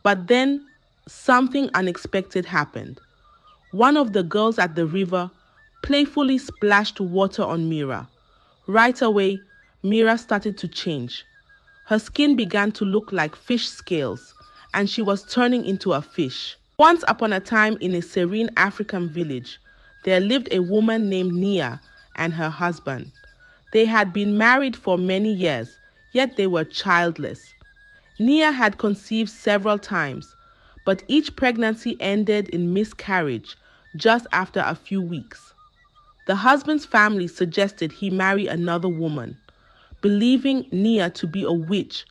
But then something unexpected happened. One of the girls at the river playfully splashed water on Mira. Right away, Mira started to change. Her skin began to look like fish scales, and she was turning into a fish. Once upon a time, in a serene African village, there lived a woman named Nia and her husband. They had been married for many years, yet they were childless. Nia had conceived several times, but each pregnancy ended in miscarriage just after a few weeks. The husband's family suggested he marry another woman, believing Nia to be a witch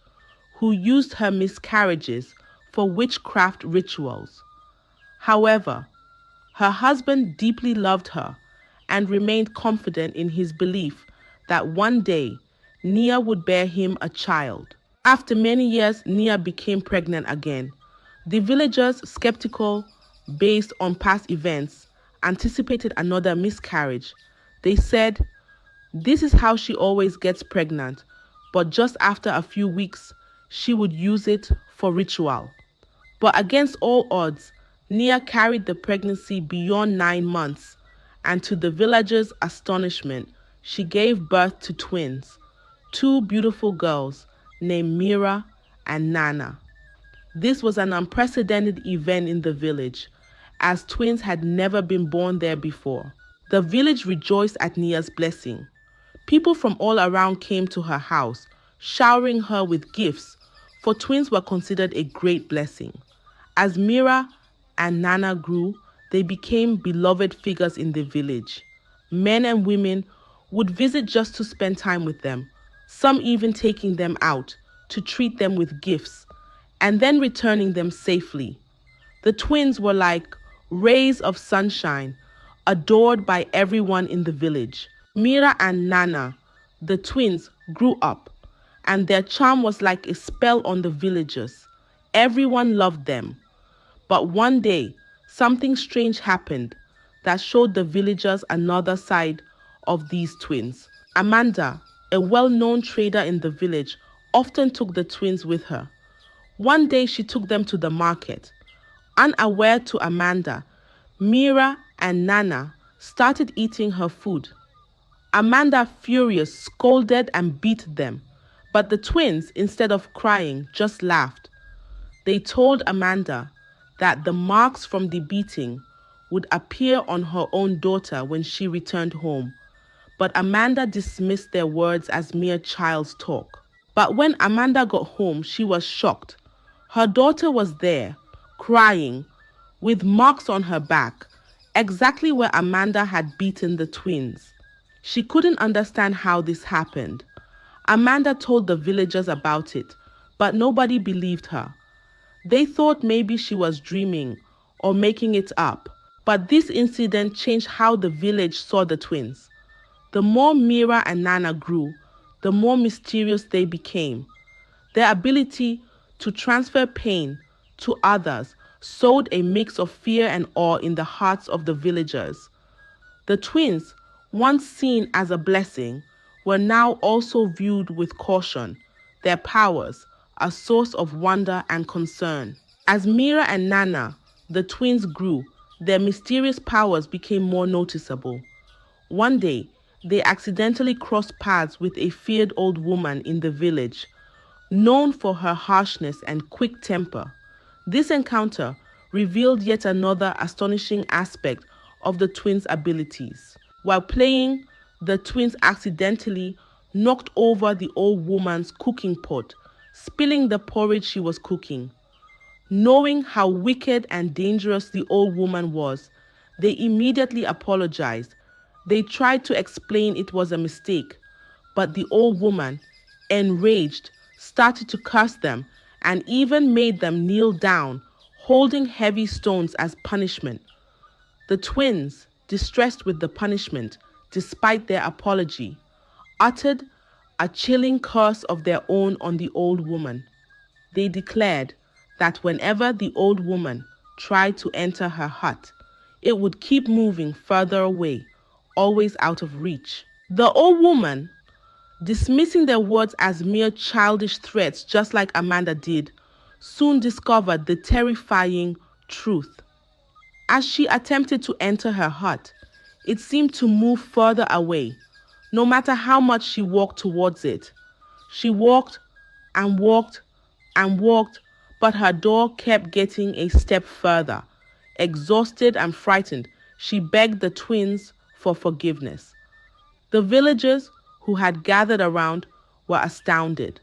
who used her miscarriages for witchcraft rituals. However, her husband deeply loved her and remained confident in his belief that one day Nia would bear him a child. After many years, Nia became pregnant again. The villagers, skeptical based on past events, anticipated another miscarriage. They said, "This is how she always gets pregnant, but just after a few weeks, she would use it for ritual." But against all odds, Nia carried the pregnancy beyond 9 months, and to the villagers' astonishment, she gave birth to twins, two beautiful girls named Mira and Nana. This was an unprecedented event in the village, as twins had never been born there before. The village rejoiced at Nia's blessing. People from all around came to her house, showering her with gifts, for twins were considered a great blessing. As Mira and Nana grew, they became beloved figures in the village. Men and women would visit just to spend time with them, some even taking them out to treat them with gifts, and then returning them safely. The twins were like rays of sunshine, adored by everyone in the village. Mira and Nana, the twins, grew up, and their charm was like a spell on the villagers. Everyone loved them. But one day, something strange happened that showed the villagers another side of these twins. Amanda, a well-known trader in the village, often took the twins with her. One day she took them to the market. Unaware to Amanda, Mira and Nana started eating her food. Amanda, furious, scolded and beat them, but the twins, instead of crying, just laughed. They told Amanda that the marks from the beating would appear on her own daughter when she returned home, but Amanda dismissed their words as mere child's talk. But when Amanda got home, she was shocked. Her daughter was there, crying, with marks on her back, exactly where Amanda had beaten the twins. She couldn't understand how this happened. Amanda told the villagers about it, but nobody believed her. They thought maybe she was dreaming or making it up, but this incident changed how the village saw the twins. The more Mira and Nana grew, the more mysterious they became. Their ability to transfer pain to others sowed a mix of fear and awe in the hearts of the villagers. The twins, once seen as a blessing, were now also viewed with caution, their powers a source of wonder and concern. As Mira and Nana, the twins, grew, their mysterious powers became more noticeable. One day, they accidentally crossed paths with a feared old woman in the village, known for her harshness and quick temper. This encounter revealed yet another astonishing aspect of the twins' abilities. While playing, the twins accidentally knocked over the old woman's cooking pot, spilling the porridge she was cooking. Knowing how wicked and dangerous the old woman was, they immediately apologized. They tried to explain it was a mistake, but the old woman, enraged, started to curse them and even made them kneel down, holding heavy stones as punishment. The twins, distressed with the punishment, despite their apology, uttered a chilling curse of their own on the old woman. They declared that whenever the old woman tried to enter her hut, it would keep moving further away, always out of reach. The old woman, dismissing their words as mere childish threats just like Amanda did, soon discovered the terrifying truth. As she attempted to enter her hut, it seemed to move further away, no matter how much she walked towards it. She walked and walked and walked, but her door kept getting a step further. Exhausted and frightened, she begged the twins for forgiveness. The villagers who had gathered around were astounded.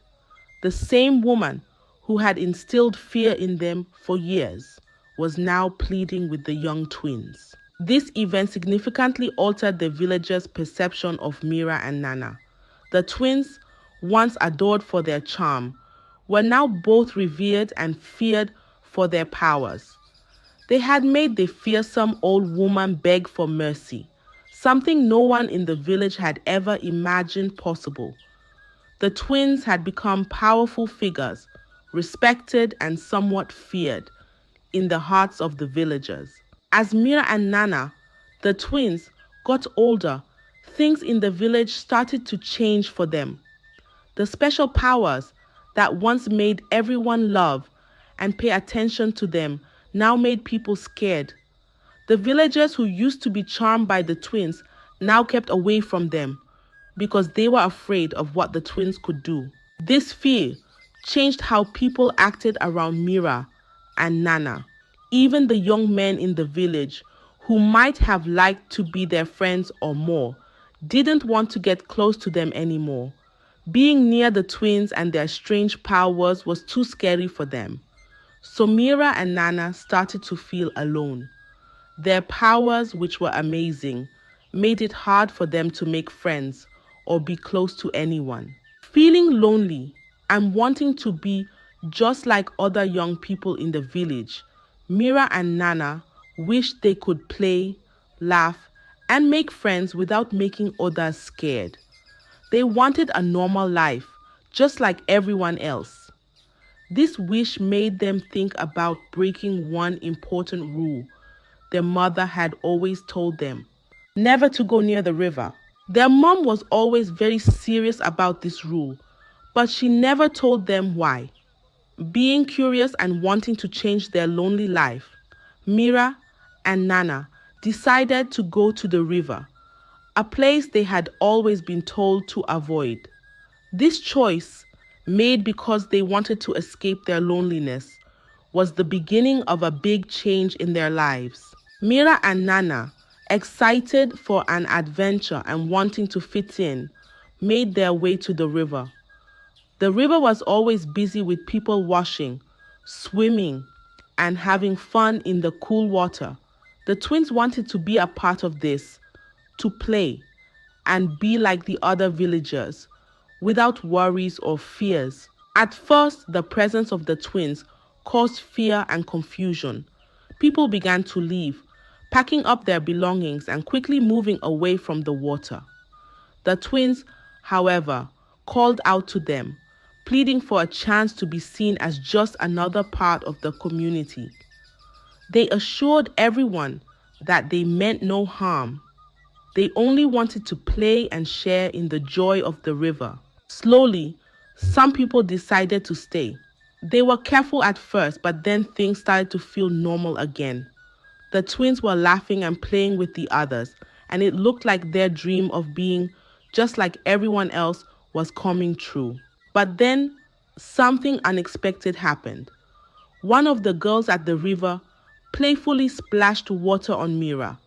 The same woman who had instilled fear in them for years was now pleading with the young twins. This event significantly altered the villagers' perception of Mira and Nana. The twins, once adored for their charm, were now both revered and feared for their powers. They had made the fearsome old woman beg for mercy, something no one in the village had ever imagined possible. The twins had become powerful figures, respected and somewhat feared in the hearts of the villagers. As Mira and Nana, the twins, got older, things in the village started to change for them. The special powers that once made everyone love and pay attention to them now made people scared. The villagers who used to be charmed by the twins now kept away from them because they were afraid of what the twins could do. This fear changed how people acted around Mira and Nana. Even the young men in the village, who might have liked to be their friends or more, didn't want to get close to them anymore. Being near the twins and their strange powers was too scary for them. So Mira and Nana started to feel alone. Their powers, which were amazing, made it hard for them to make friends or be close to anyone. Feeling lonely and wanting to be just like other young people in the village, Mira and Nana wished they could play, laugh, and make friends without making others scared. They wanted a normal life, just like everyone else. This wish made them think about breaking one important rule their mother had always told them: never to go near the river. Their mom was always very serious about this rule, but she never told them why. Being curious and wanting to change their lonely life, Mira and Nana decided to go to the river, a place they had always been told to avoid. This choice, made because they wanted to escape their loneliness, was the beginning of a big change in their lives. Mira and Nana, excited for an adventure and wanting to fit in, made their way to the river. The river was always busy with people washing, swimming, and having fun in the cool water. The twins wanted to be a part of this, to play, and be like the other villagers, without worries or fears. At first, the presence of the twins caused fear and confusion. People began to leave, packing up their belongings and quickly moving away from the water. The twins, however, called out to them, pleading for a chance to be seen as just another part of the community. They assured everyone that they meant no harm. They only wanted to play and share in the joy of the river. Slowly, some people decided to stay. They were careful at first, but then things started to feel normal again. The twins were laughing and playing with the others, and it looked like their dream of being just like everyone else was coming true. But then, something unexpected happened. One of the girls at the river playfully splashed water on Mira.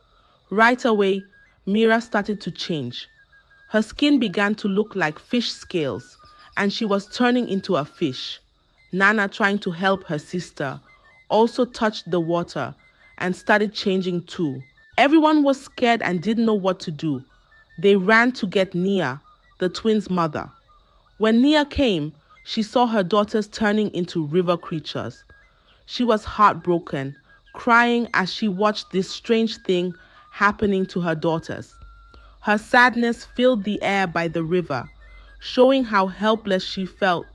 Right away, Mira started to change. Her skin began to look like fish scales, and she was turning into a fish. Nana, trying to help her sister, also touched the water and started changing too. Everyone was scared and didn't know what to do. They ran to get Nia, the twins' mother. When Nia came, she saw her daughters turning into river creatures. She was heartbroken, crying as she watched this strange thing happening to her daughters. Her sadness filled the air by the river, showing how helpless she felt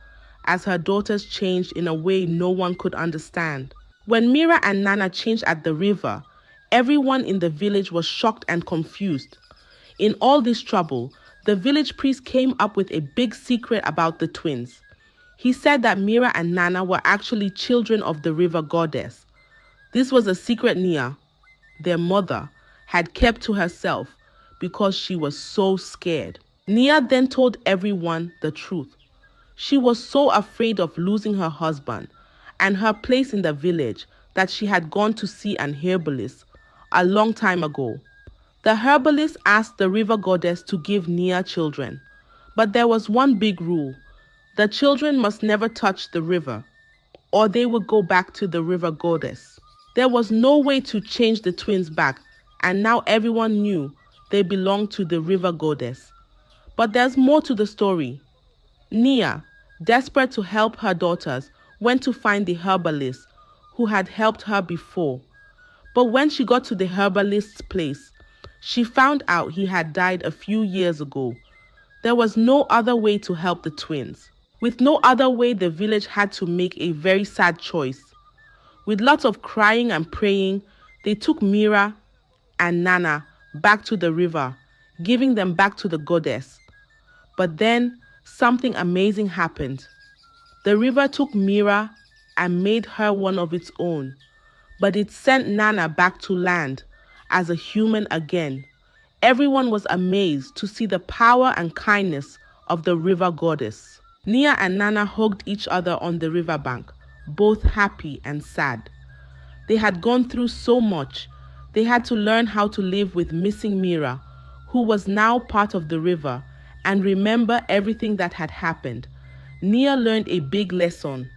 as her daughters changed in a way no one could understand. When Mira and Nana changed at the river, everyone in the village was shocked and confused. In all this trouble, the village priest came up with a big secret about the twins. He said that Mira and Nana were actually children of the river goddess. This was a secret Nia, their mother, had kept to herself because she was so scared. Nia then told everyone the truth. She was so afraid of losing her husband and her place in the village that she had gone to see an herbalist a long time ago. The herbalist asked the river goddess to give Nia children, but there was one big rule. The children must never touch the river, or they would go back to the river goddess. There was no way to change the twins back, and now everyone knew they belonged to the river goddess. But there's more to the story. Nia, desperate to help her daughters, went to find the herbalist who had helped her before. But when she got to the herbalist's place, she found out he had died a few years ago. There was no other way to help the twins. With no other way, the village had to make a very sad choice. With lots of crying and praying, they took Mira and Nana back to the river, giving them back to the goddess. But then something amazing happened. The river took Mira and made her one of its own, but it sent Nana back to land as a human again. Everyone was amazed to see the power and kindness of the river goddess. Nia and Nana hugged each other on the riverbank, both happy and sad. They had gone through so much. They had to learn how to live with missing Mira, who was now part of the river, and remember everything that had happened. Nia learned a big lesson: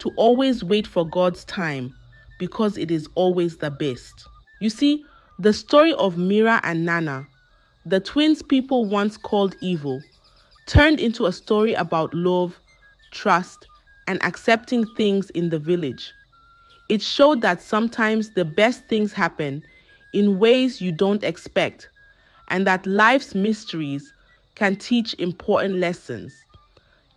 to always wait for God's time, because it is always the best. You see, the story of Mira and Nana, the twins people once called evil, turned into a story about love, trust, and accepting things in the village. It showed that sometimes the best things happen in ways you don't expect, and that life's mysteries can teach important lessons.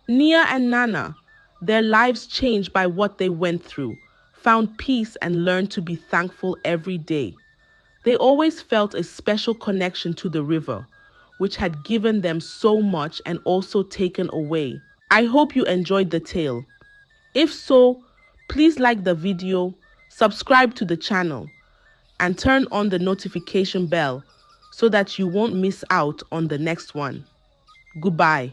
Nia and Nana, their lives changed by what they went through, found peace and learned to be thankful every day. They always felt a special connection to the river, which had given them so much and also taken away. I hope you enjoyed the tale. If so, please like the video, subscribe to the channel, and turn on the notification bell so that you won't miss out on the next one. Goodbye.